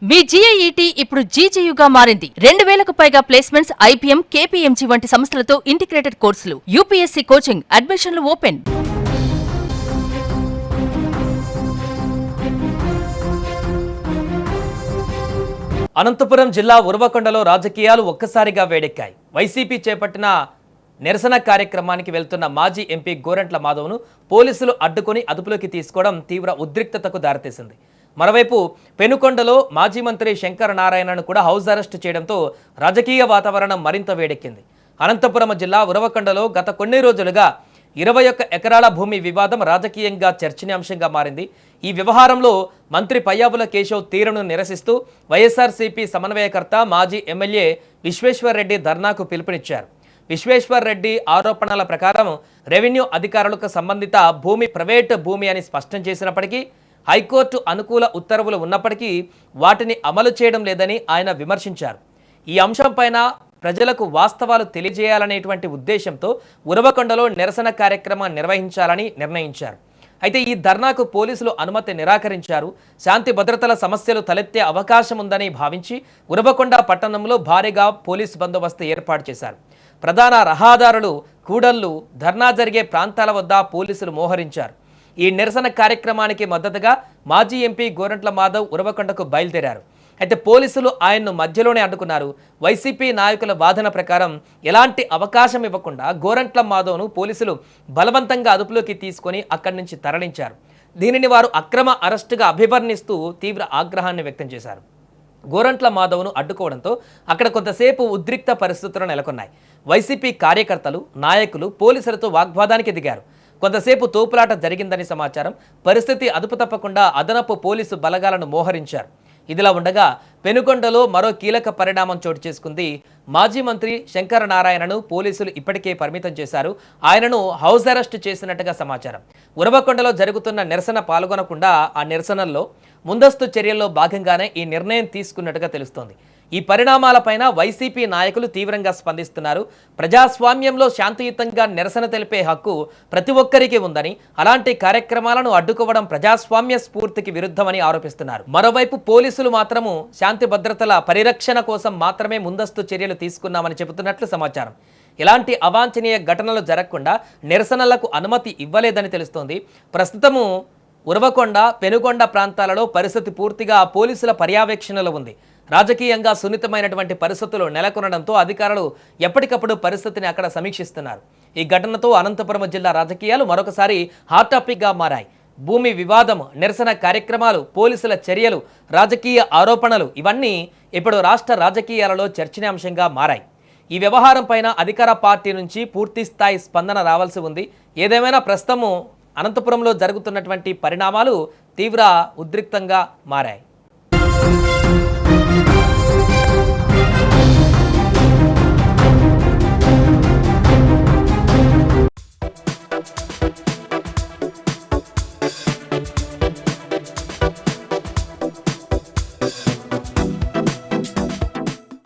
మీ జీఐఈటీ ఇప్పుడు జీజేయుగా మారింది. 2000కు పైగా ప్లేస్మెంట్స్, ఐపీఎం, కేపీఎంజీ వంటి సంస్థలతో ఇంటిగ్రేటెడ్ కోర్సులు, యూపీఎస్సీ కోచింగ్, అడ్మిషన్లు ఓపెన్. అనంతపురం జిల్లా ఉరవకొండలో రాజకీయాలు ఒక్కసారిగా వేడెక్కాయి. వైసీపీ చేపట్టిన నిరసన కార్యక్రమానికి వెళ్తున్న మాజీ ఎంపీ గోరంట్ల మాధవ్ను పోలీసులు అడ్డుకొని అదుపులోకి తీసుకోవడం తీవ్ర ఉద్రిక్తతకు దారితీసింది. మరోవైపు పెనుకొండలో మాజీ మంత్రి శంకర నారాయణను కూడా హౌస్ అరెస్టు చేయడంతో రాజకీయ వాతావరణం మరింత వేడెక్కింది. అనంతపురం జిల్లా ఉరవకొండలో గత కొన్ని రోజులుగా 21 ఎకరాల భూమి వివాదం రాజకీయంగా చర్చనీయాంశంగా మారింది. ఈ వ్యవహారంలో మంత్రి పయ్యావుల కేశవ్ తీరును నిరసిస్తూ వైఎస్ఆర్సీపీ సమన్వయకర్త మాజీ ఎమ్మెల్యే విశ్వేశ్వర్ రెడ్డి ధర్నాకు పిలుపునిచ్చారు. విశ్వేశ్వర్ రెడ్డి ఆరోపణల ప్రకారం రెవెన్యూ అధికారులకు సంబంధిత భూమి ప్రైవేటు భూమి అని స్పష్టం చేసినప్పటికీ హైకోర్టు అనుకూల ఉత్తర్వులు ఉన్నప్పటికీ వాటిని అమలు చేయడం లేదని ఆయన విమర్శించారు. ఈ అంశంపైన ప్రజలకు వాస్తవాలు తెలియజేయాలనేటువంటి ఉద్దేశంతో ఉరవకొండలో నిరసన కార్యక్రమాన్ని నిర్వహించాలని నిర్ణయించారు. అయితే ఈ ధర్నాకు పోలీసులు అనుమతి నిరాకరించారు. శాంతి భద్రతల సమస్యలు తలెత్తే అవకాశం ఉందని భావించి ఉరవకొండ పట్టణంలో భారీగా పోలీసు బందోబస్తు ఏర్పాటు చేశారు. ప్రధాన రహదారులు, కూడళ్లు, ధర్నా జరిగే ప్రాంతాల వద్ద పోలీసులు మోహరించారు. ఈ నిరసన కార్యక్రమానికి మద్దతుగా మాజీ ఎంపీ గోరంట్ల మాధవ్ ఉరవకొండకు బయలుదేరారు. అయితే పోలీసులు ఆయన్ను మధ్యలోనే అడ్డుకున్నారు. వైసీపీ నాయకుల వాదన ప్రకారం ఎలాంటి అవకాశం ఇవ్వకుండా గోరంట్ల మాధవ్ను పోలీసులు బలవంతంగా అదుపులోకి తీసుకొని అక్కడి నుంచి తరలించారు. దీనిని వారు అక్రమ అరెస్టుగా అభివర్ణిస్తూ తీవ్ర ఆగ్రహాన్ని వ్యక్తం చేశారు. గోరంట్ల మాధవ్ను అడ్డుకోవడంతో అక్కడ కొంతసేపు ఉద్రిక్త పరిస్థితులు నెలకొన్నాయి. వైసీపీ కార్యకర్తలు, నాయకులు పోలీసులతో వాగ్వాదానికి దిగారు. కొంతసేపు తోపులాట జరిగిందని సమాచారం. పరిస్థితి అదుపు తప్పకుండా అదనపు పోలీసు బలగాలను మోహరించారు. ఇదిలా ఉండగా పెనుకొండలో మరో కీలక పరిణామం చోటు చేసుకుంది. మాజీ మంత్రి శంకర నారాయణను పోలీసులు ఇప్పటికే పరిమితం చేశారు. ఆయనను హౌస్ అరెస్ట్ చేసినట్టుగా సమాచారం. ఉరవకొండలో జరుగుతున్న నిరసన పాల్గొనకుండా ఆ నిరసనల్లో ముందస్తు చర్యల్లో భాగంగానే ఈ నిర్ణయం తీసుకున్నట్టుగా తెలుస్తోంది. ఈ పరిణామాలపైన వైసీపీ నాయకులు తీవ్రంగా స్పందిస్తున్నారు. ప్రజాస్వామ్యంలో శాంతియుతంగా నిరసన తెలిపే హక్కు ప్రతి ఒక్కరికి ఉందని, అలాంటి కార్యక్రమాలను అడ్డుకోవడం ప్రజాస్వామ్య స్ఫూర్తికి విరుద్ధమని ఆరోపిస్తున్నారు. మరోవైపు పోలీసులు మాత్రము శాంతి భద్రతల పరిరక్షణ కోసం మాత్రమే ముందస్తు చర్యలు తీసుకున్నామని చెబుతున్నట్లు సమాచారం. ఇలాంటి అవాంఛనీయ ఘటనలు జరగకుండా నిరసనలకు అనుమతి ఇవ్వలేదని తెలుస్తోంది. ప్రస్తుతము ఉరవకొండ, పెనుకొండ ప్రాంతాలలో పరిస్థితి పూర్తిగా పోలీసుల పర్యవేక్షణలో ఉంది. రాజకీయంగా సున్నితమైనటువంటి పరిస్థితులు నెలకొనడంతో అధికారులు ఎప్పటికప్పుడు పరిస్థితిని అక్కడ సమీక్షిస్తున్నారు. ఈ ఘటనతో అనంతపురం జిల్లా రాజకీయాలు మరొకసారి హాట్ టాపిక్గా మారాయి. భూమి వివాదం, నిరసన కార్యక్రమాలు, పోలీసుల చర్యలు, రాజకీయ ఆరోపణలు ఇవన్నీ ఇప్పుడు రాష్ట్ర రాజకీయాలలో చర్చనీయాంశంగా మారాయి. ఈ వ్యవహారం పైన అధికార పార్టీ నుంచి పూర్తి స్థాయి స్పందన రావాల్సి ఉంది. ఏదేమైనా ప్రస్తుతము అనంతపురంలో జరుగుతున్నటువంటి పరిణామాలు తీవ్ర ఉద్రిక్తంగా మారాయి.